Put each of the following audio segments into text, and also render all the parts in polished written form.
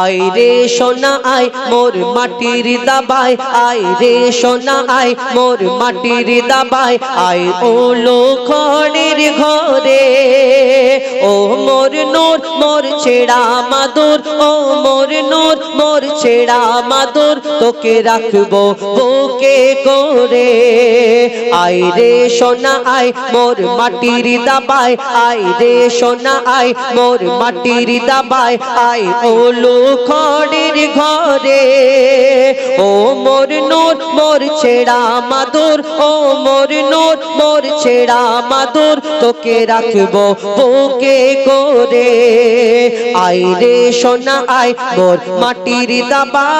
আয় রে সোনা আয় মোর মাটির দাবায়, আয় রে সোনা আয় মোর মাটির দাবায়, আয় ওলো খড়ের ঘরে। ও মোর নূর মোর ছেড়া মাদুর, ও মোর নূর মোর ছেড়া মাদুর, তোকে রাখবো বুকে করে। আয় রে সোনা আয় মোর মাটির দাবায়, আয় রে সোনা আয় মোর মাটির দাবায়, আয় ওলো খড়ের ঘরে। ও মোর নূর মোর ছেড়া মাদুর, ও মোর নূর মোর ছেড়া মাদুর, তোকে রাখবো বুকে করে। আয় রে সোনা আয় মোর মাটির দাবায়।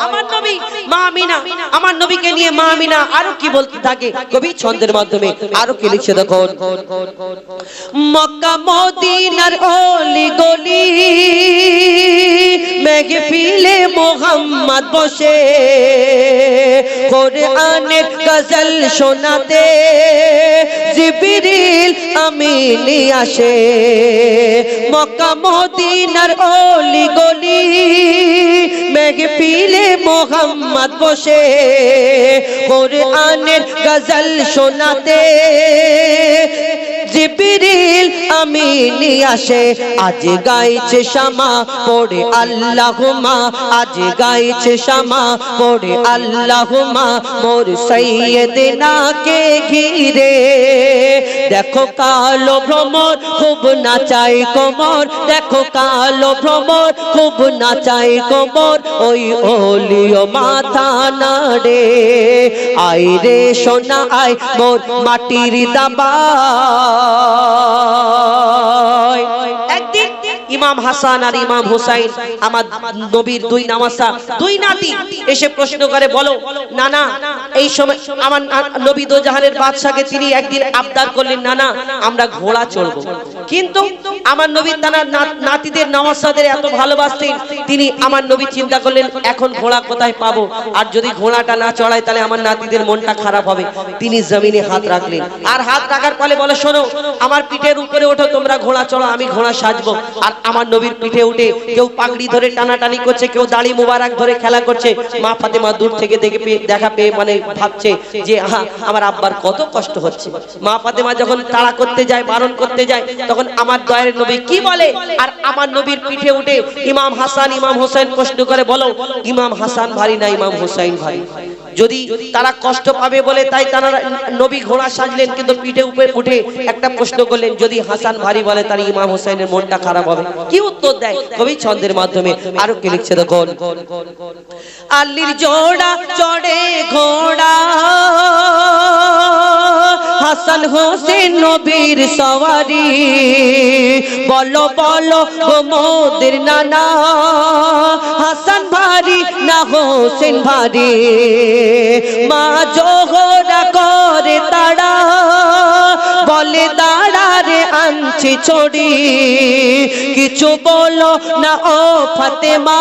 আমার নবী মা আমিনা, আমার নবীকে নিয়ে মা আমিনা আরো কি বলতে থাকে কবি ছন্দের মাধ্যমে আরো কি লিখছে দেখুন। মক্কা মদিনার অলি গলি মেহফিলে মোহাম্মদ বসে, কোরআনের গজল শোনাতে জিবরিল আমিন আসে। মক্কা মদিনার অলি গলি মেহফিলে মোহাম্মদ বসে, কোরআনের গজল শোনাতে জিবরিল আমিন আসে। আজ গাইছে শামা পড়ে আল্লাহুম্মা, আজ গাইছে শামা পড়ে আল্লাহুম্মা, মোর সাইয়্যিদিনা কে ঘিরে। দেখো কালো ভ্রমর খুব নাচাই কোমর, দেখো কালো ভ্রমর খুব নাচাই কোমর, ওই ওলিও মাথা নাড়ে। আয় রে সোনা আয় মোর মাটির দাবায়। একদিন ইমাম হাসান আর ইমাম হুসাইন আমার নবীর দুই নামাসা দুই নাতি এসে প্রশ্ন করে, বলো নানা এই সময় আমার নবী দো জাহানের বাদশাকে তিনি একদিন আবদার করলেন, নানা আমরা ঘোড়া চড়বো। কিন্তু আমার নবী তার নাতিদের নওয়াসাদের এত ভালোবাসতেন, তিনি আমার নবী চিন্তা করলেন এখন ঘোড়া কোথায় পাবো, আর যদি ঘোড়াটা না চড়ায় তাহলে আমার নাতিদের মনটা খারাপ হবে। তিনি জমিনে হাত রাখলেন, আর হাত রাখার ফলে বলে, শোনো আমার পিঠের উপরে ওঠো, তোমরা ঘোড়া চড়ো, আমি ঘোড়া সাজবো। আর আমার নবীর পিঠে উঠে কেউ পাগড়ি ধরে টানাটানি করছে, কেউ দাড়ি মুবারক ধরে খেলা করছে। মা ফাতেমা দূর থেকে দেখা পেয়ে মানে ভাবছে যে আমার আব্বার কত কষ্ট হচ্ছে। মা ফাতেমা যখন তাড়া করতে যায়, বারণ করতে যায়, তখন আমার দয়ার নবী কি বলে, আর আমার নবীর পিঠে উঠে ইমাম হাসান ইমাম হোসেন প্রশ্ন করে, বলো ইমাম হাসান ভারী না ইমাম হোসেন ভারী? যদি তারা কষ্ট পাবে বলে তাই তারা নবী ঘোড়া সাজলেন, কিন্তু পিঠে উপরে উঠে একটা প্রশ্ন করলেন, যদি হাসান ভারী বলে তাহলে ইমাম হোসেনের মনটা খারাপ হবে। কি উত্তর দেয় কবি ছন্দের মাধ্যমে আরো কি লিখছে দেখুন। আলীর জোড়া চড়ে ঘোড়া, হাসান হোসেন নবীর সওয়ারি, বলো বলো গো মোদের নানা, হাসান ভারী না হোসেন ভারী? মা জোহরা করে তাড়া, বলে দাঁড়া রে আনছি ছড়ি, কিছু বলো না ও ফাতেমা,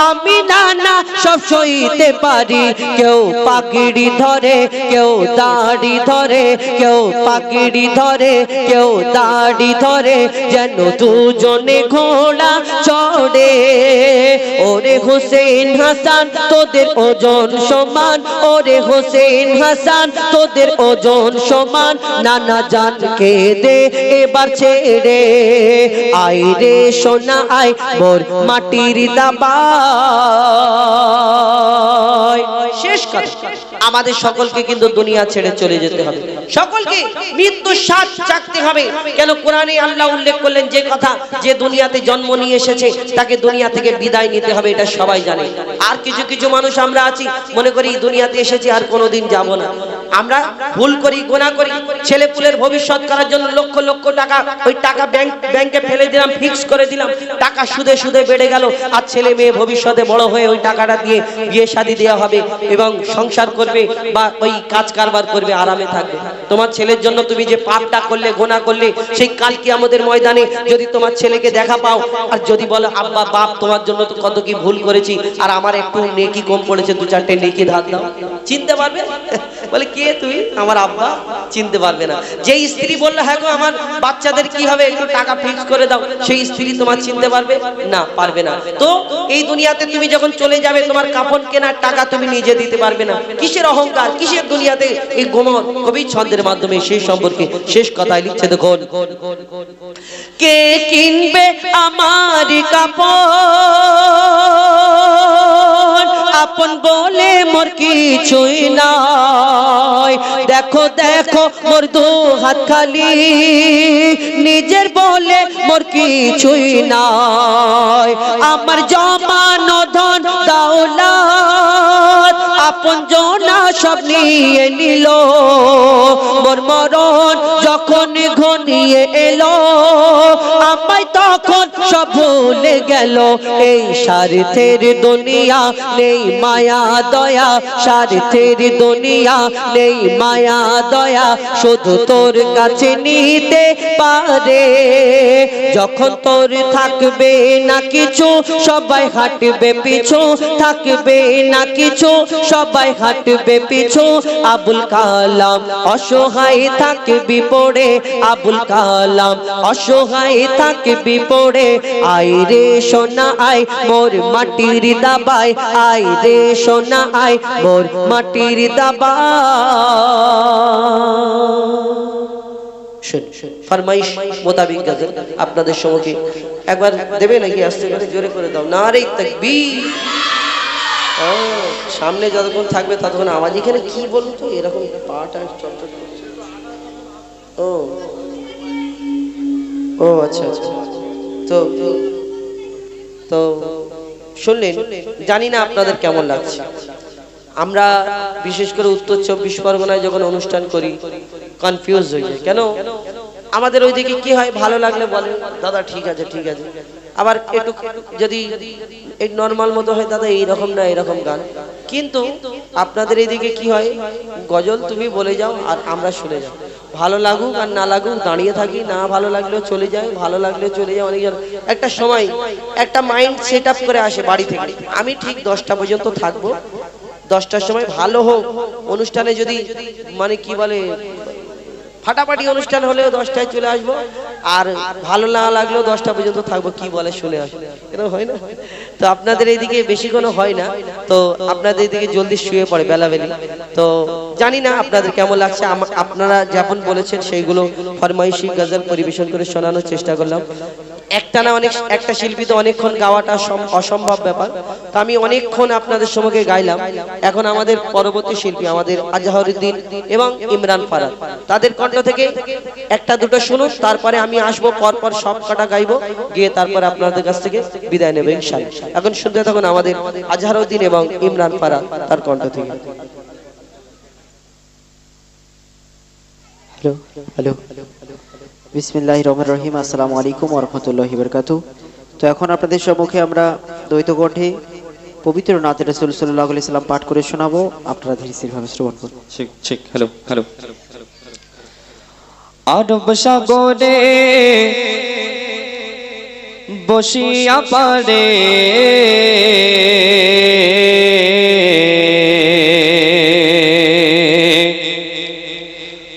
আমি নানা সব সইতে পারি। কেউ পাগড়ি ধরে, কেউ দাড়ি ধরে, কেউ পাগড়ি ধরে, কেউ দাড়ি ধরে, যেন দুজনে ঘোড়া চড়ে। ওরে হোসেন হাসান তোদের ওজন সমান, ওরে হোসেন হাসান তোদের ওজন সমান, নানা জানকে দে এবার ছেড়ে। আয় রে সোনা আয় মোর মাটির দাবায়। শেষ কথা, আমাদের সকলকে কিন্তু দুনিয়া ছেড়ে চলে যেতে হবে, সকলকে মৃত্যুর স্বাদ চাখতে হবে। কেন কোরআনে আল্লাহ উল্লেখ করলেন যে কথা, যে দুনিয়াতে জন্ম নিয়ে এসেছে তাকে দুনিয়া থেকে বিদায় নিতে হবে, এটা সবাই জানে। আর কিছু কিছু মানুষ আমরা আছি মনে করি দুনিয়াতে এসেছি আর কোনোদিন যাব না। আমরা ভুল করি, গুনাহ করি, ছেলে পুলের ভবিষ্যৎ করার জন্য লক্ষ লক্ষ টাকা, ওই টাকা ব্যাংকে ফেলে দিলাম, ফিক্স করে দিলাম, টাকা সুদে সুদে বেড়ে গেল, আর ছেলে মেয়ে ভবিষ্যতে বড় হয়ে ওই টাকাটা দিয়ে বিয়ে শাদী দেওয়া হবে এবং সংসার করবে বা ওই কাজ কারবার করবে, আরামে থাকবে। তোমার ছেলের জন্য তুমি যে পাপটা করলে, গুনাহ করলে, সেই কাল কিয়ামতের ময়দানে যদি তোমার ছেলেকে দেখা পাও আর যদি বলো আব্বা বাপ তোমার জন্য তো কত কি ভুল করেছি, আর আমার একটু নেকি কম পড়েছে, দু চারটে নেকি ধার দাও, চিনতে পারবে? বলে কে তুই? আমার আব্বা। চিনতে পারবে না। যে স্ত্রী বললো হ্যাঁ গো আমার বাচ্চাদের কি হবে একটু টাকা ফিক্স করে দাও, সেই স্ত্রী তোমার চিনতে পারবে না? পারবে না। তো এই দুনিয়াতে তুমি যখন চলে যাবে তোমার কাফন কেনার টাকা তুমি নিজে দিতে পারবে না। কিসের অহংকার, কিসের দুনিয়াতে এই গোমর কবি ছন্দের মাধ্যমে সেই সম্পর্কে শেষ কথায় লিখছে দেখুন, কে কিনবে আমার কাপড়, আপন বলে মোর কিছুই নাই। দেখো দেখো মোর দু হাত খালি, নিজের বলে মোর কিছুই নাই। আমার জমানো ধন দৌলত আপন জনা সব নিয়ে নিল, মোর মরণ যখন ঘনিয়ে এলো আমায় তখন সব ভুলে গেল। এই স্বার্থের দুনিয়া নেই মায়া দয়া, স্বার্থের দুনিয়া নেই মায়া দয়া, শুধু তোর কাছে নিতে পারে। যখন তোর থাকবে না কিছু সবাই হাঁটবে পিছু, থাকবে না কিছু সবাই হাঁটবে পিছু। আবুল কালাম অসহায় থাকবি পড়ে, আবুল কালাম অসহায় থাকবি পড়ে। আয় রে সোনা আয় মোর মাটির দাবায়, আয় রে সোনা আয় মোর মাটির দাবায়। ফরমাইশ মোতাবিক গজল আপনাদের সম্মুখে একবার দেবে নাকি? আস্তে করে জোরে করে দাও, নারে তাকবীর। সামনে যতক্ষণ থাকবে ততক্ষণ আওয়াজ। এখানে কি বলুন তো এরকম পাটা চটচট করছে। ও ও আচ্ছা আচ্ছা। তো তো শুনলেন, জানি না আপনাদের কেমন লাগছে। আমরা বিশেষ করে উত্তর 24 পরগনায় যখন অনুষ্ঠান করি কনফিউজ হয়ে যায়। কেন? আমাদের ওইদিকে কি হয়, ভালো লাগলে বলে দাদা ঠিক আছে ঠিক আছে, আবার একটু যদি এই নরমাল মতো হয় দাদা এইরকম না এরকম গান। কিন্তু আপনাদের এইদিকে কি হয়, গজল তুমি বলে যাও আর আমরা শুনে যাও, ভালো লাগুক আর না লাগুক দাঁড়িয়ে থাকি, না ভালো লাগলেও চলে যায়, ভালো লাগলেও চলে যায়। অনেকজন একটা সময় একটা মাইন্ড সেট আপ করে আসে বাড়ি থেকে, আমি ঠিক 10টা পর্যন্ত থাকবো, 10টার সময় ভালো হোক অনুষ্ঠানে, যদি মানে কি বলে ফাটাফাটি অনুষ্ঠান হলেও 10টায় চলে আসবো, আর ভালো না লাগলেও 10টা পর্যন্ত থাকবো, কি বলে শুনে আসবো। এরকম হয় না? তো আপনাদের এইদিকে বেশি কোনো হয় না, তো আপনাদের এইদিকে জলদি শুয়ে পড়ে বেলাবেলি। তো জানি না আপনাদের কেমন লাগছে। আপনারা যেমন বলেছেন সেইগুলো ফরমাইশি গজল পরিবেশন করে শোনানোর চেষ্টা করলাম। একটানা একটা শিল্পী তো অনেকক্ষণ গাওয়াটা অসম্ভব ব্যাপার, তো আমি অনেকক্ষণ আপনাদের সম্মুখে গাইলাম। এখন আমাদের পরবর্তী শিল্পী আমাদের আজহারউদ্দিন এবং ইমরান ফারাদ, তাদের কণ্ঠ থেকে একটা দুটো শুনুন, তারপরে আমি আসবো পরপর সব কটা গাইবো, গিয়ে তারপরে আপনাদের কাছ থেকে বিদায় নেব ইনশাআল্লাহ। এখন শুনতে থাকুন আমাদের আজহারউদ্দিন এবং ইমরান ফারাদ তার কণ্ঠ থেকে। হ্যালো হ্যালো বিসমিল্লাহির রহমানির রহিম। আসসালামু আলাইকুম ওয়া রাহমাতুল্লাহি ওয়া বারাকাতুহু। তো এখন আপনাদের সম্মুখে আমরা দ্বৈত কণ্ঠে পবিত্র নাতে রাসূল সাল্লাল্লাহু আলাইহি সাল্লাম পাঠ করে শোনাবো, আপনারা ধীরে স্থির ভাবে শ্রবণ করুন। ঠিক ঠিক। Hello hello. আরব সাগরে বসিয়া পারে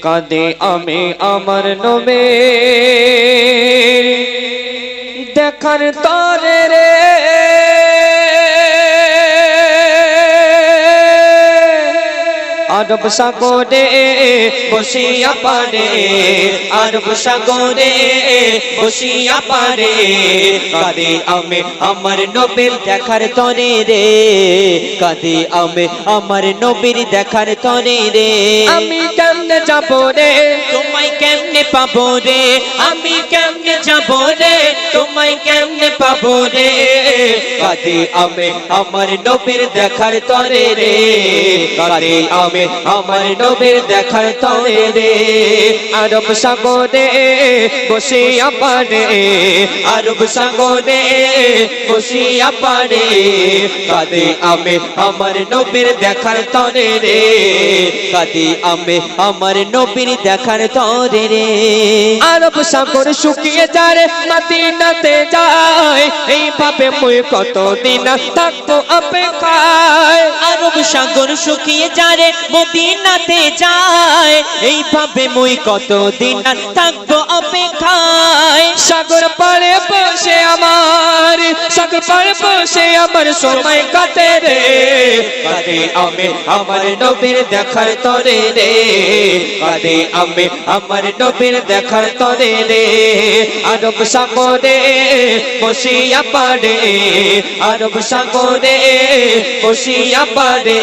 কাঁদে আমি আমার নবীর দেখার তরে রে, আরব সাগরে বসিয়া পারে, আরব সাগরে বসিয়া পারে কাঁদে আমি আমার নবীর দেখার তরে রে, কাঁদে আমি আমার নবীর দেখার তরে রে। আমি কেমনে যাব রে তোমায় কেমনে পাবো রে, আমি কেমনে যাব রে তোমায় কেমনে পাবো রে, কাঁদে আমি আমার নবীর দেখার তরে রে, কাঁদে আমি আমার নবীর দেখার তরে রে। আরব সাগরে বসিয়া পারে, আরব সাগরে বসিয়া পারে কাঁদে আমি আমার নবীর দেখার তরে রে, কাঁদে আমি আমার নবীর দেখার তরে রে। আরব সাগর শুকিয়ে যায় মদিনাতে যায়, এইভাবে মুই মুই কতদিন থাকবো অপেক্ষায় আরব সাগর শুকিয়ে যারে মদিনাতে যায় এইভাবে মুই কতদিন থাকবো অপেক্ষায় সাগর পাড়ে বসে আমার সাগর পাড়ে বসে আমার সময় কাটে রে কাটে আমি আমার নবীর দেখার তরে রে কাটে আমি আমার নবীর দেখার তরে রে আরব সাগরে বসিয়া পারে আরব সাগরে বসিয়া পারে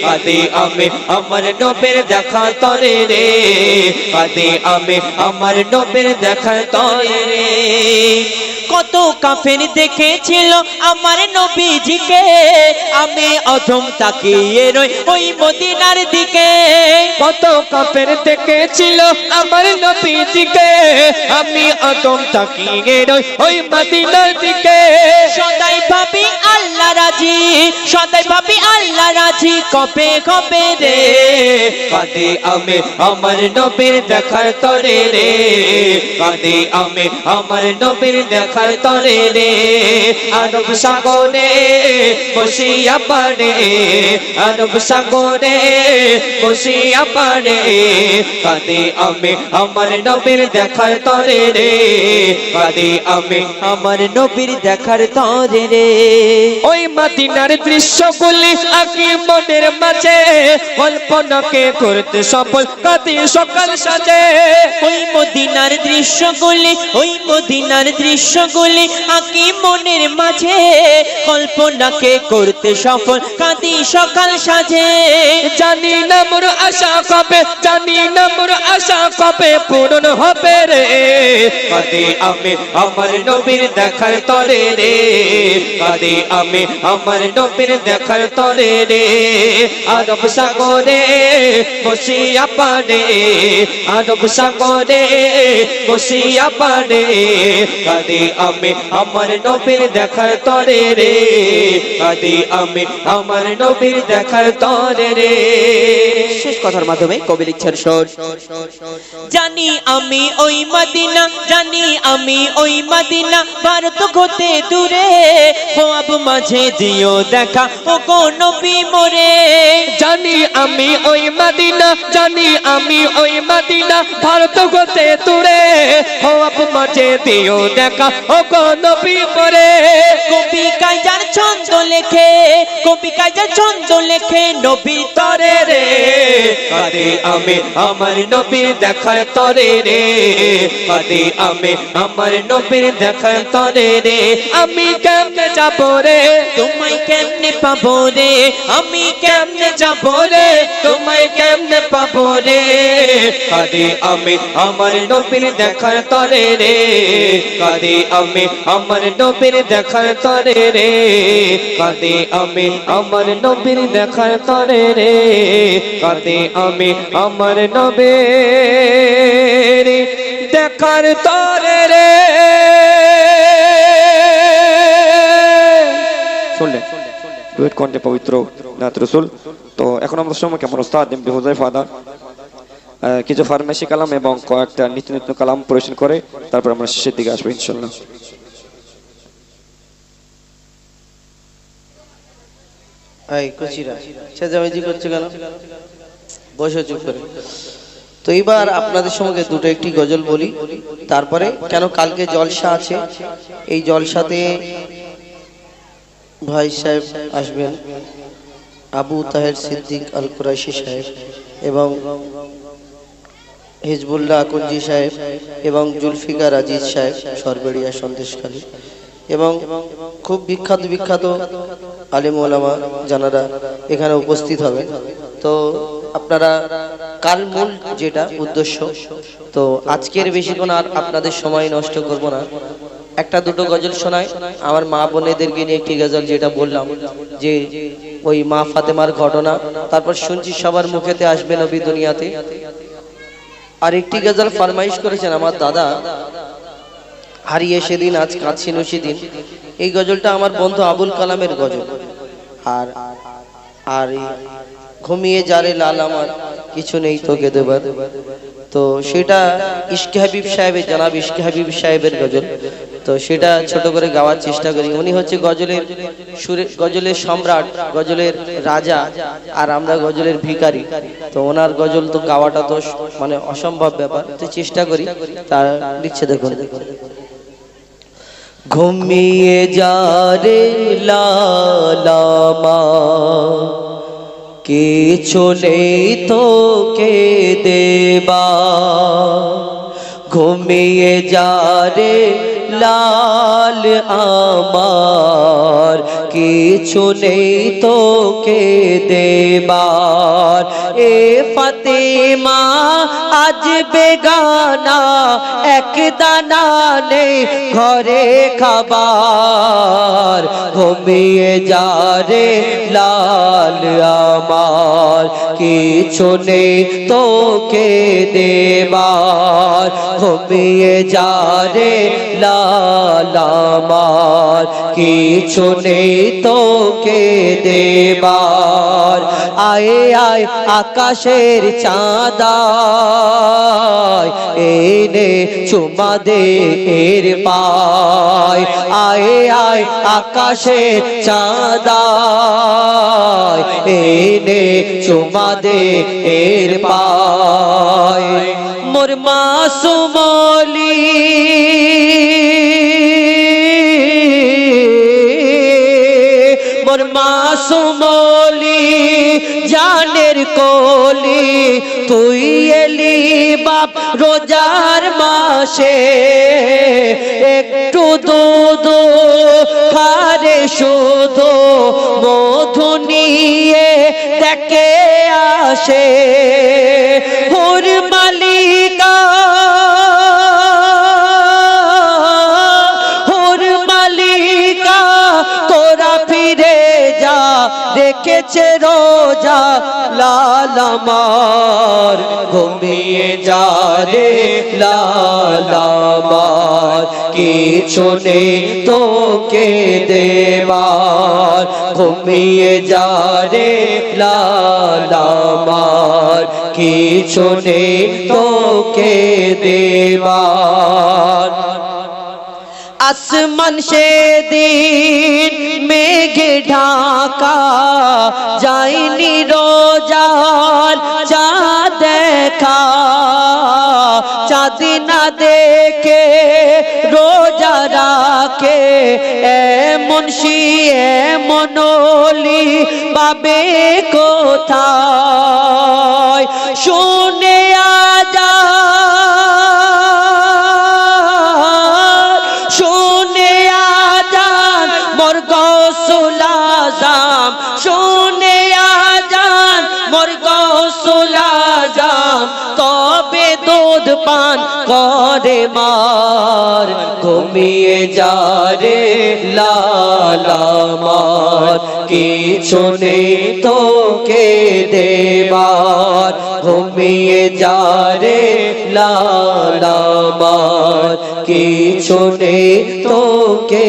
কাটে আমি আমার নবীর দেখার তরে রে কাটে আমি আমার নবীর দেখার তরে রে কত কাফের দেখেছিল আমার নবীজিকে আমি অধম তাকিয়ে রই ওই মদিনার দিকে কত কাফের দেখেছিল আমার নবীজিকে আমি অধম তাকিয়ে রই ওই মদিনার দিকে সদাই ভাবি আল্লাহ রাজি সদাই ভাবি আল্লাহ রাজি কবে কবে রে কাঁদে আমি আমার নবীর দেখার তরে রে কাঁদে আমি আমার নবীর দেখার তরে রে আরব সাগরে বসিয়া পারে আরব সাগরে বসিয়া পারে কাঁদে আমি আমার নবীর দেখার তরে রে কাঁদে আমি আমার নবীর দেখার তরে রে ওই মদিনার দৃশ্যগুলি আঁকি মনের মাঝে কল্পনাকে করতে সফল কাঁদে সকাল সাজে ওই মদিনার দৃশ্যগুলি ওই মদিনার দৃশ্যগুলি আঁকি মনের মাঝে কল্পনাকে করতে সফল কাঁদি সকাল সাজে জানি না মোর আশা কবে জানি না মোর আশা কবে পূরণ হবে রে কাঁদি আমি আমার নবীর দেখার তরে রে কাঁদি আমি আমার নবীর দেখার তরে রে আরব সাগরে বসিয়া পারে আরব সাগরে বসিয়া পারে কাঁদি আমি আমার নবীর দেখার তরে রে কাঁদি আমি আমার নবীর দেখার তরে রে শেষ কথার মাধ্যমে কবি লিখছেন শোন জানি আমি ওই মদিনা জানি আমি ওই মদিনা ভারত হতে দূরে খোয়াব মাঝে দিও দেখা ও গো নবী মোরে জানি আমি ওই মদিনা জানি আমি ওই মদিনা ভারত হতে দূরে খোয়াব মাঝে দিও দেখা ও গো নবী মোরে কবি কাইজার ছন্দ লেখে কবি কাইজার ছন্দ লেখে নবী তরে রে কাঁদে আমি আমার নবীর দেখার তরে রে কাঁদে আমি আমার নবীর দেখার তরে রে আমি কেমনে যাব রে তোমায় কেমনে পাবো রে আমি কেমনে যাব রে তোমায় কেমনে পাবো রে কাঁদে আমি আমার নবীর দেখার তরে রে কাঁদে আমি আমার নবীর দেখার তরে রে কাঁদে আমি আমার নবীর দেখার তরে রে কাঁদে আমি আমার নবীর দেখার তরে রে শুনলেন ডুয়েট কণ্ঠে পবিত্র নাত রাসূল। তো এখন আমরা সময় কেমন ওস্তাদ এমডি হুযায়ফা আদা কিছু ফার্মেসি কালাম এবং কয়েকটা নিত্য নিত্য কালাম পরিবেশন করে তারপর আমরা শেষের দিকে আসবো ইনশাআল্লাহ। এই কুচিরা সেজামেজি করছে কেন? বসে চুপ করে। তো এবার আপনাদের সঙ্গে দুটো একটি গজল বলি, তারপরে কেন কালকে জলসা আছে, এই জলসাতে ভাই সাহেব আসবেন, আবু তাহের সিদ্দিক আল কুরাইশি সাহেব এবং হিজবুল্লাহ কুঞ্জি সাহেব এবং জুলফিকার আজিজ সাহেব সরবেড়িয়া সন্দেশখালী এবং খুব বিখ্যাত বিখ্যাত আলেম ওলামা যারা এখানে উপস্থিত হবে। তো আপনারা কাল মূল যেটা উদ্দেশ্য, তো আজকের বেশিক্ষণ আর আপনাদের সময় নষ্ট করব না, একটা দুটো গজল শোনায় আমার মা বোনেদেরকে নিয়ে একটি গজল যেটা বললাম যে ওই মা ফাতেমার ঘটনা, তারপর শুনছি সবার মুখেতে আসবে নবী দুনিয়াতে। আর একটি গজল ফরমাইশ করেছেন আমার দাদা, হারিয়ে সেদিন আজ কাঁদছি নসিদিন, এই গজলটা আমার বন্ধু আবুল কালামের গজল। আর আর ঘুমিয়ে যারে লাল আমার, কিছু নেই তোকে দেবার। তো সেটা ইশকে হাবিব সাহেবের, জনাব ইশকে হাবিব সাহেবের গজল। তো সেটা ছোট করে গাওয়ার চেষ্টা করি। উনি হচ্ছে গজলের গজলের সম্রাট, গজলের রাজা, আর আমরা গজলের ভিখারি। তো ওনার গজল তো গাওয়াটা তো মানে অসম্ভব ব্যাপার। তো চেষ্টা করি। তার লিখছে দেখুন। ঘুমিয়ে যা রে লালামা, কিছু নেই তোকে দেবা। ঘুমিয়ে যা রে লাল আমার, কিছু নেই তোকে দেবার। এ ফাতেমা আজ বেগানা, এক দানা নেই ঘরে খাবার। ঘুমিয়ে যা রে লাল আমার, কিছু নেই তোকে দেবার। ঘুমিয়ে যা রে লাল আমার, কিছু নেই তোকে দেবার। আয়ে আয় আকাশের চাঁদা, এনে চুমা দে এর পায়। আয়ে আয় আকাশের চাঁদা, এনে চুমা দে এর পায়। মোর মাসুমলি মোর মাসুমলি জানের কোলি, তুই এলি বাপ রোজার মাসে। একটু দুধ খারে শুধু, মধু নিয়ে দেখে আসে। হুর মালিকা হুর মালিকা, তোরা ফিরে যা, রেখেছে রোজা লাল আমার। ঘুমিয়ে যা রে লাল আমার, কিছু নেই তোকে দেবার। ঘুমিয়ে যা রে লাল আমার, কিছু নেই তোকে দেবার। আসমান সেদিন মেঘে ঢাকা, যায়নি রোজার চাঁদ দেখা। চাঁদ না দেখে রোজা রাখে, এমন শি এমন ওলি পাবে কোথায়। শুনে আজা শুনে আজান মোর গৌসুল আজম, শুনে আজান মোর গৌসুল আজম, তবে দুধ পান করে মার। ঘুমিয়ে যা রে লাল আমার, কিছু নেই তোকে দেবার। ঘুমিয়ে যা রে লাল আমার, কিছু নেই তোকে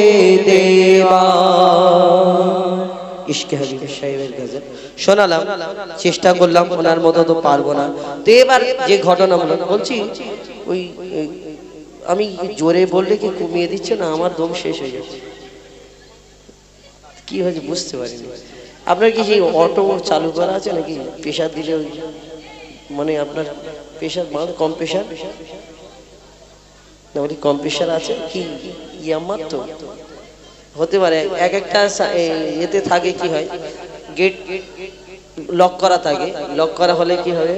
দেবার। ইশকে হাবিব সাহেবের গজল শোনালাম, চেষ্টা করলাম, ওনার মতো তো পারবো না। তো এবার যে ঘটনা বলছি, ওই আমি জোরে বললে কি কমিয়ে দিচ্ছে না, আমার দম শেষ হয়ে যাচ্ছে। কি হয়েছে বুঝতে পারিনি। আপনার কি সেই অটো চালু করা আছে নাকি? প্রেশার দিলে মানে আপনার প্রেশার কম প্রেশার না, ওই কম প্রেশার আছে কি? আমার তো হতে পারে, এক একটা এতে থাকে কি হয়, গেট লক করা থাকে। লক করা হলে কি হবে,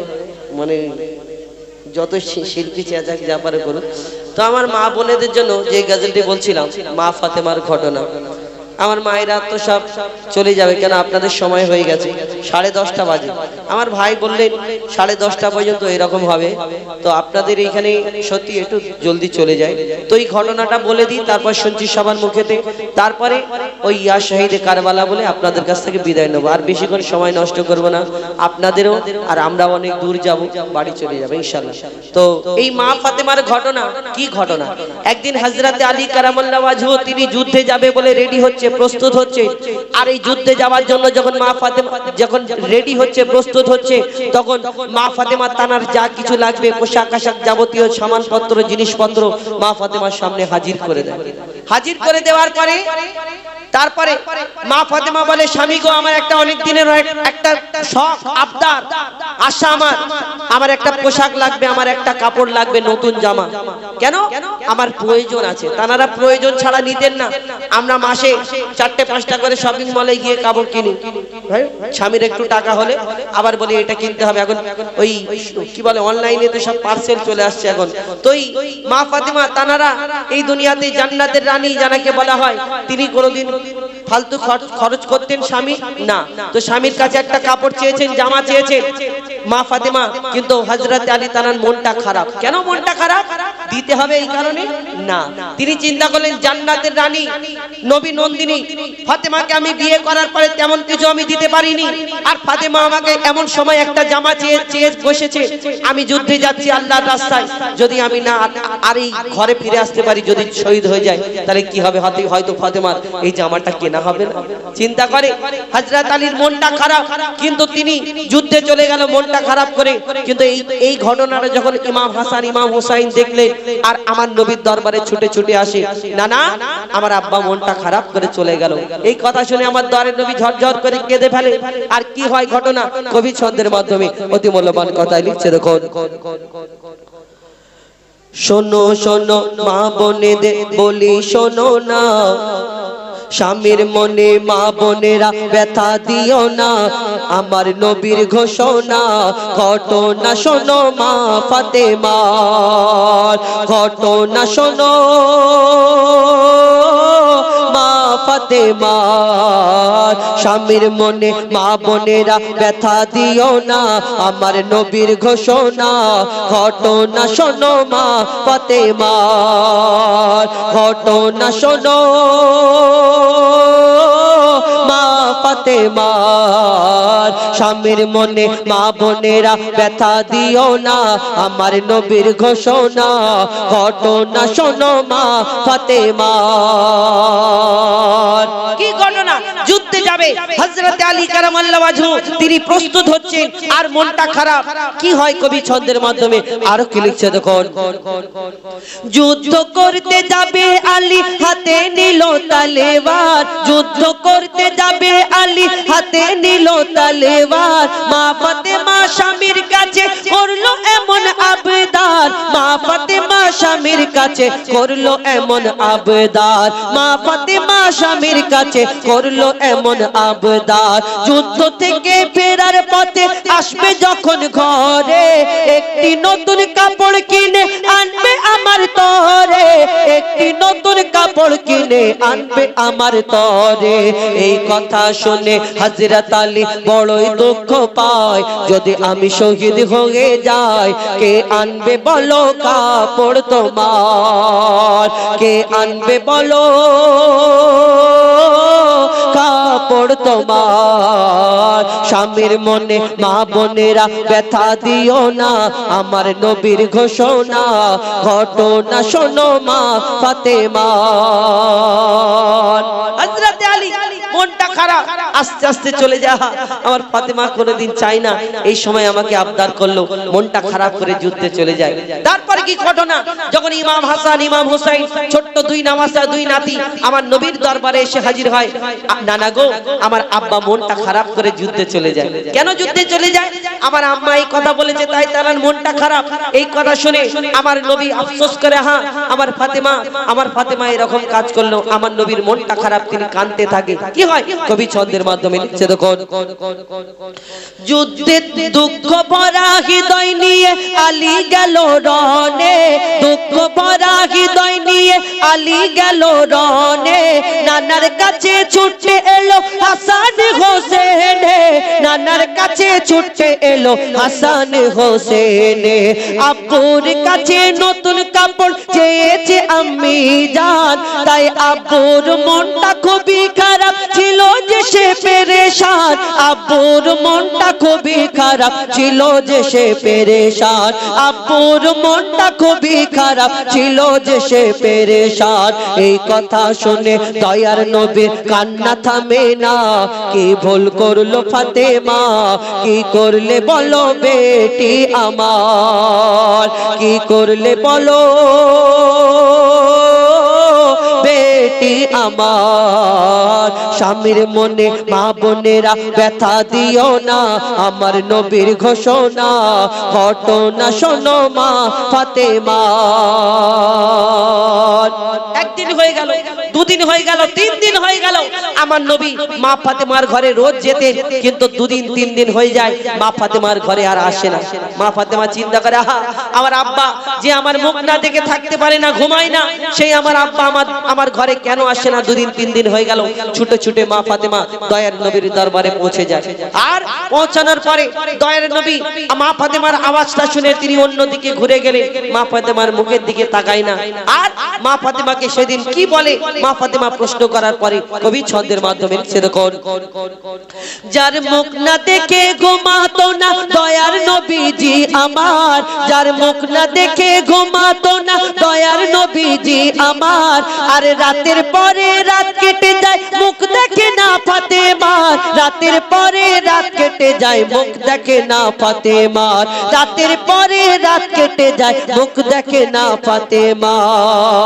মানে যত শিল্পী চেঁচাক যা পারে করুক। তো আমার মা বোনেদের জন্য যে গজলটি বলছিলাম, মা ফাতেমার ঘটনা, আমার মায়েরা তো সব চলে যাবে, কেন আপনাদের সময় হয়ে গেছে, 10:30 বাজে। আমার ভাই বললেন 10:30 পর্যন্ত এরকম হবে, তো আপনাদের এইখানে সত্যি একটু জলদি চলে যায়। তো এই ঘটনাটা বলে দিই, তারপর শুনছি সবার মুখেতে, তারপরে ওই ইয়া শাহিদে কারবালা বলে আপনাদের কাছ থেকে বিদায় নেবো। আর বেশিক্ষণ সময় নষ্ট করব না, আপনাদেরও আর আমরা অনেক দূর যাব, বাড়ি চলে যাবে ইনশাআল্লাহ। তো এই মা ফাতেমার ঘটনা, কি ঘটনা, একদিন হযরতে আলী কারামাল্লাহু ওয়াজহু তিনি যুদ্ধে যাবে বলে রেডি হচ্ছে, প্রস্তুত হচ্ছে। আর এই যুদ্ধে যাওয়ার জন্য যখন মা ফাতেমা যখন রেডি হচ্ছে, প্রস্তুত হচ্ছে, তখন মা ফাতেমা তানার যা কিছু লাগবে পোশাক আশাক যাবতীয় সামানপত্র জিনিসপত্র মা ফাতেমার সামনে হাজির করে দেয়। হাজির করে দেওয়ার পরে তারপরে মা ফাতেমা বলে, স্বামী গো, আমার একটা অনেক দিনের একটা শখ, আবদার, আশা, আমার একটা পোশাক লাগবে, আমার একটা কাপড় লাগবে, নতুন জামা। কেন? আমার প্রয়োজন আছে। তানারা প্রয়োজন ছাড়া নিতেন না। আমরা মাসে 4-5টা করে শপিং মলে গিয়ে কাপড় কিনি, স্বামীর একটু টাকা হলে আবার বলি এটা কিনতে হবে। এখন ওই কি বলে, অনলাইনে তো সব পার্সেল চলে আসছে এখন। তো মা ফাতেমা তানারা এই দুনিয়াতে জান্নাতের রানী যাকে বলা হয়, তিনি কোনোদিন ফালতু খরচ করতেন স্বামী না। তো স্বামীর কাছে একটা কাপড় চেয়েছেন, জামা চেয়েছেন মা ফাতেমা, কিন্তু হযরত আলী তানার মনটা খারাপ। কেন মনটা খারাপ? দিতে হবে এই কারণে না। তিনি চিন্তা করলেন, জান্নাতের রানী নবী নন্দিনী ফাতেমাকে আমি বিয়ে করার পরে তেমন কিছু আমি দিতে পারিনি, আর ফাতেমা আমাকে এমন সময় একটা জামা চেয়ে বসেছে। আমি যুদ্ধে যাচ্ছি আল্লাহর রাস্তায়, যদি আমি না আর এই ঘরে ফিরে আসতে পারি, যদি শহীদ হয়ে যায়, তাহলে কি হবে? হয়তো ফাতেমার এই জামাটা কেনা হবে না। চিন্তা করে হযরত আলীর মনটা খারাপ, কিন্তু তিনি যুদ্ধে চলে গেল মনটা খারাপ করে। কিন্তু এই ঘটনাটা যখন ইমাম হাসান ইমাম হুসাইন দেখলেন, আর আমার নবীর দরবারে ছুটে ছুটে আসে, না না, আমার আব্বা মনটা খারাপ করে চলে গেল। এই কথা শুনে আমার দয়ার নবী ঝরঝর করে কেঁদে ফেলে। আর কি হয় ঘটনা, কবি ছন্দের মাধ্যমে অতি মূল্যবান কথা লিখছে। দেখুন, শোনো শোনো মা বোনেদের বলি, শোনো না, স্বামীর মনে মা বোনেরা ব্যথা দিও না, আমার নবীর ঘোষণা ঘটনা শোনো মা ফাতেমার, ঘটনা শোনো মা ফাতেমার, স্বামীর মনে মা বোনেরা ব্যথা দিও না, আমার নবীর ঘোষণা ঘটনা শোনো মা ফাতেমার, ঘটনা শোনো মা ফাতেমার, স্বামীর মনে মা বোনেরা ব্যথা দিও না, আমার নবীর ঘোষণা ঘটনা শোনো মা ফাতেমার। কি ঘটনা? যুদ্ধে যাবে হযরত আলী কারামাল্লাহু ওয়াজহু, তিনি প্রস্তুত হচ্ছেন, আর মনটা খারাপ। কি হয় কবি ছন্দের মাধ্যমে আরো কি লিখছে দেখুন, যুদ্ধ করতে যাবে আলী হাতে নিল তলোয়ার, যুদ্ধ করতে যাবে আলী হাতে নিল তলোয়ার, মা ফাতেমা স্বামীর কাছে করলো এমন আবদার, মা ফাতেমা স্বামীর কাছে করলো এমন আবদার, মা ফাতেমা স্বামীর কাছে করলো এমন আবদার, যুদ্ধ থেকে ফেরার পথে আসবে যখন ঘরে, একটি নতুন কাপড় কিনে আনবে আমার তরে, একটি নতুন কাপড় কিনে আনবে আমার তরে। এই কথা শুনে হযরত আলী বড়ই দুঃখ পায়, যদি আমি শহীদ হয়ে যাই, কে আনবে বলো কাপড় তোমার, কে আনবে বলো কাপড় তোমার, স্বামীর মনে মা বোনেরা ব্যথা দিও না, আমার নবীর ঘোষণা ঘটনা শোনো মা ফাতেমার। হযরত আলী মনটা খারাপ, আস্তে আস্তে চলে যা, আমার ফাতেমা কোনোদিন চাই না এই সময় আমাকে আবদার করলো, মনটা খারাপ করে যুদ্ধে চলে যায়। তারপরে কি ঘটনা, যখন ইমাম হাসান ইমাম হুসাইন ছোট্ট দুই নামাসা দুই নাতি আমার নবীর দরবারে এসে হাজির হয়, নানা গো, আমার আব্বা মনটা খারাপ করে যুদ্ধে চলে যায়। কেন যুদ্ধে চলে যায়? আমার আম্মা এই কথা বলেছে, তাই তার মনটা খারাপ। এই কথা শুনে আমার নবী আফসোস করে, হ্যাঁ আমার ফাতেমা এরকম কাজ করলো, আমার নবীর মনটা খারাপ, তিনি কাঁদতে থাকে। কি হয় কবি ছন্দের মাধ্যমে লিখছে দেখুন, যুদ্ধে দুঃখ ভরা হৃদয় নিয়ে আলী গেল রণে, দুঃখ ভরা হৃদয় নিয়ে আলী গেল রণে, নানার কাছে ছুটে এলো হাসান হোসেন, নানার কাছে ছুটে এলো হাসান হোসেন, আব্বুর কাছে নতুন কাপড় চেয়েছে আম্মি জান, তাই আব্বুর মনটা খুবই খারাপ ছিল যে সে পেরেশান, আব্বুর মনটা খুবই খারাপ ছিল যে সে পেরেশান, আব্বুর মনটা খুবই খারাপ ছিল যে সে পেরেশান। এই কথা শুনে দয়া দয়ার নবীর কান্না থামে না। কি ভুল করলো ফাতেমা, কি করলে বলো বেটি আমার, কি করলে বলো বেটি আমার। স্বামীর মনে মা বোনেরা ব্যথা দিও না, আমার নবীর ঘোষণা ঘটনা শোনো মা ফাতেমা। একদিন হয়ে গেল, দুদিন হয়ে গেল, 3 দিন হয়ে গেল, আমার নবী মা ফাতেমার ঘরে রোজ যেতেন, কিন্তু 2 দিন 3 দিন হয়ে যায় মা ফাতেমার ঘরে আর আসে না। মা ফাতেমা চিন্তা করে, আহা আমার আব্বা যে আমার মুখ না দেখে থাকতে পারে না, ঘুমায় না, সেই আমার আব্বা আমার ঘরে কেন আসে না? 2 দিন 3 দিন হয়ে গেল। ছুটে ছুটে মা ফাতেমা দয়ার নবীর দরবারে পৌঁছে যায়। আর পৌঁছানোর পরে দয়ার নবী মা ফাতেমার আওয়াজটা শুনে তিনি অন্যদিকে ঘুরে গেলেন, মা ফাতেমার মুখের দিকে তাকায় না। আর মা ফাতেমাকে সেদিন কি বলে? মা ফাতেমা প্রশ্ন করার পরে কবি ছন্দের মাধ্যমে সেরকম, যার মুখ না দেখে ঘুমাতো না দয়ার নবীজি আমার, যার মুখ না দেখে ঘুমাতো না দয়ার নবীজি আমার, আর রাতের পরে রাত কেটে যায় মুখ দেখে না ফাতেমার, রাতের পরে রাত কেটে যায় মুখ দেখে না ফাতেমার, রাতের পরে রাত কেটে যায় মুখ দেখে না ফাতেমার,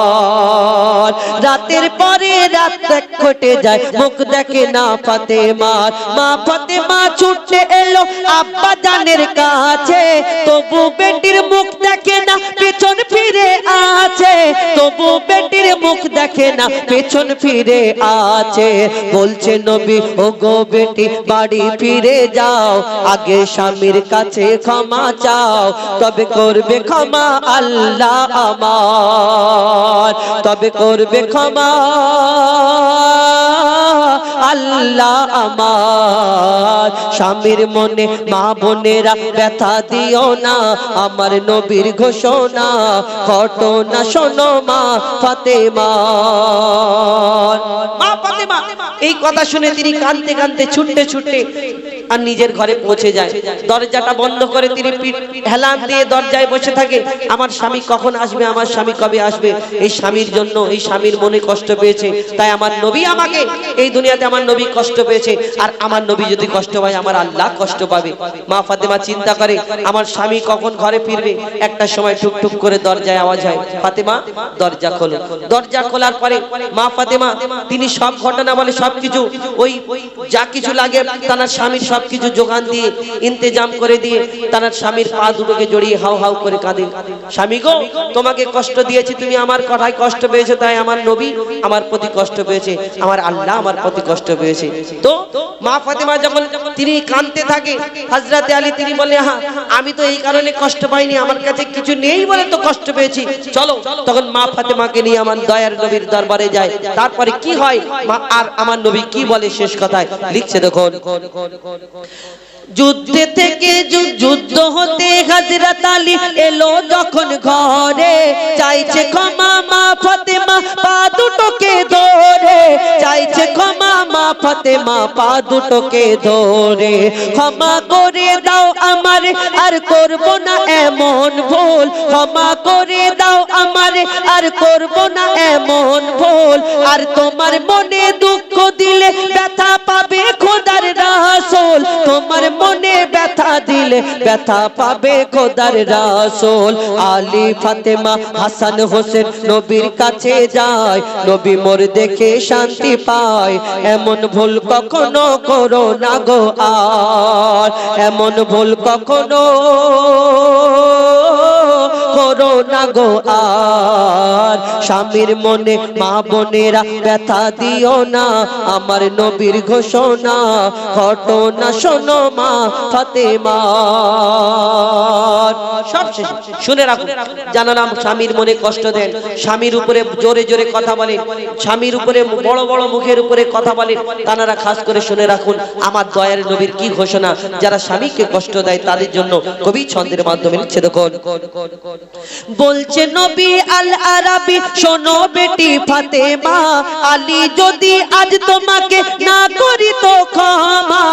রাতের পরে রাত কেটে যায় মুখ দেখে না ফাতেমার। মা ফাতেমা ছুটে এলো আব্বা জানের কাছে, তবু বেটির মুখ দেখে না পেছন ফিরে আছে, তবু বেটির মুখ দেখে না পেছন ফিরে আছে। বলছে নবী, ও গো বেটি বাড়ি ফিরে যাও, আগে স্বামীর কাছে ক্ষমা চাও, তবে করবে ক্ষমা আল্লাহ আমার, তবে করবে ক্ষমা আল্লাহ আমার। স্বামীর মনে মা বোনেরা ব্যথা দিও না, আমার নবীর ঘোষণা ঘটনা শোনো মা ফাতেমা। মা ফাতেমা এই কথা শুনে তিনি কাঁদতে কাঁদতে ছুটতে ছুটতে আর নিজের ঘরে পৌঁছে যায়। দরজাটা বন্ধ করে তিনি হেলান দিয়ে দরজায় বসে থাকে। আমার স্বামী কখন আসবে, আমার স্বামী কবে আসবে? এই স্বামীর জন্য, এই স্বামীর মনে কষ্ট পেয়েছে, তাই আমার নবী আমাকে এই দুনিয়াতে, আমার নবী কষ্ট পেয়েছে, আর আমার নবী যদি কষ্ট পায় আমার আল্লাহ কষ্ট পাবে। মা ফাতেমা চিন্তা করে আমার স্বামী কখন ঘরে ফিরবে। একটা সময় টুকটুক করে দরজায় আওয়াজ হয়, ফাতেমা দরজা খোলো। দরজা খোলার পরে মা ফাতেমা তিনি সব ঘটনা বলে, সবকিছু ওই যা কিছু লাগে তার স্বামীর সবকিছু যোগান দিয়ে ইন্তেজাম করে দিয়ে তার স্বামীর পা দুটোকে জড়িয়ে হাউ হাউ করে কাঁদে, স্বামী গো তোমাকে কষ্ট দিয়েছি, তুমি আমার কথায় কষ্ট পেয়েছো, তাই আমার নবী আমার প্রতি কষ্ট পেয়েছে, আমার আল্লাহ আমার প্রতি কষ্ট পেয়েছে। তো মা ফাতেমা যখন তিনি কাঁদতে থাকে, হযরতে আলী তিনি বলে, হ্যাঁ আমি তো এই কারণে কষ্ট পাইনি, আমার কাছে কিছু নেই বলে তো কষ্ট পেয়েছি, চলো। তখন মা ফাতেমাকে নিয়ে আমার দয়ার নবীর দরবারে যায়। তারপরে কি হয় আর আমার নবী কি বলে শেষ কথায় লিখছে দেখুন, যুদ্ধে থেকে যুদ্ধ হতে হযরত আলী এলো যখন ঘরে, চাইছে ক্ষমা মা ফাতেমা পা দুটোকে ধরে, চাইছে ক্ষমা মা ফাতেমা পা দুটোকে ধরে, ক্ষমা করে দাও আমারে আর করব না এমন ভুল, ক্ষমা করে দাও আমারে আর করব না এমন ভুল, আর তোমার মনে দুঃখ দিলে ব্যথা পাবে খোদার রাসূল, তোমার মনে ব্যথা দিলে ব্যথা পাবে খোদার রাসূল। আলী ফাতেমা হাসান হোসেন নবীর কাছে যায়, নবী মোর দেখে শান্তি পায়, এমন ভুল কখনো করো না গো আর, এমন ভুল কখনো করো না গো আর, স্বামীর মনে মা বোনেরা ব্যথা দিও না, আমার নবীর ঘোষণা ঘটনা শোনো মা ফাতেমা। সব শেষ, শুনে রাখুন, জানালাম স্বামীর মনে কষ্ট দেন, স্বামীর উপরে জোরে জোরে কথা বলেন, স্বামীর উপরে বড় বড় মুখের উপরে কথা বলেন, তারা খাস করে শুনে রাখুন আমার দয়ার নবীর কি ঘোষণা, যারা স্বামীকে কষ্ট দেয় তাদের জন্য কবি ছন্দের মাধ্যমে লিখছে দেখুন, বলছে নবী আল আরাবী শোনো বেটি ফাতেমা, আলী যদি আজ তোমাকে না করি তো ক্ষমা,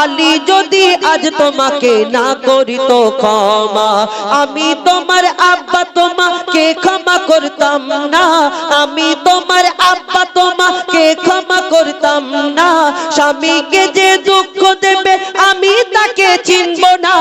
আলী যদি আজ তোমাকে না করি তো ক্ষমা, আমি তোমার আব্বা তোমাকে ক্ষমা করতাম না, আমি তোমার আব্বা তোমাকে মাকে ক্ষমা করতাম না, স্বামীকে যে দুঃখ দেবে আমি তাকে চিনব না।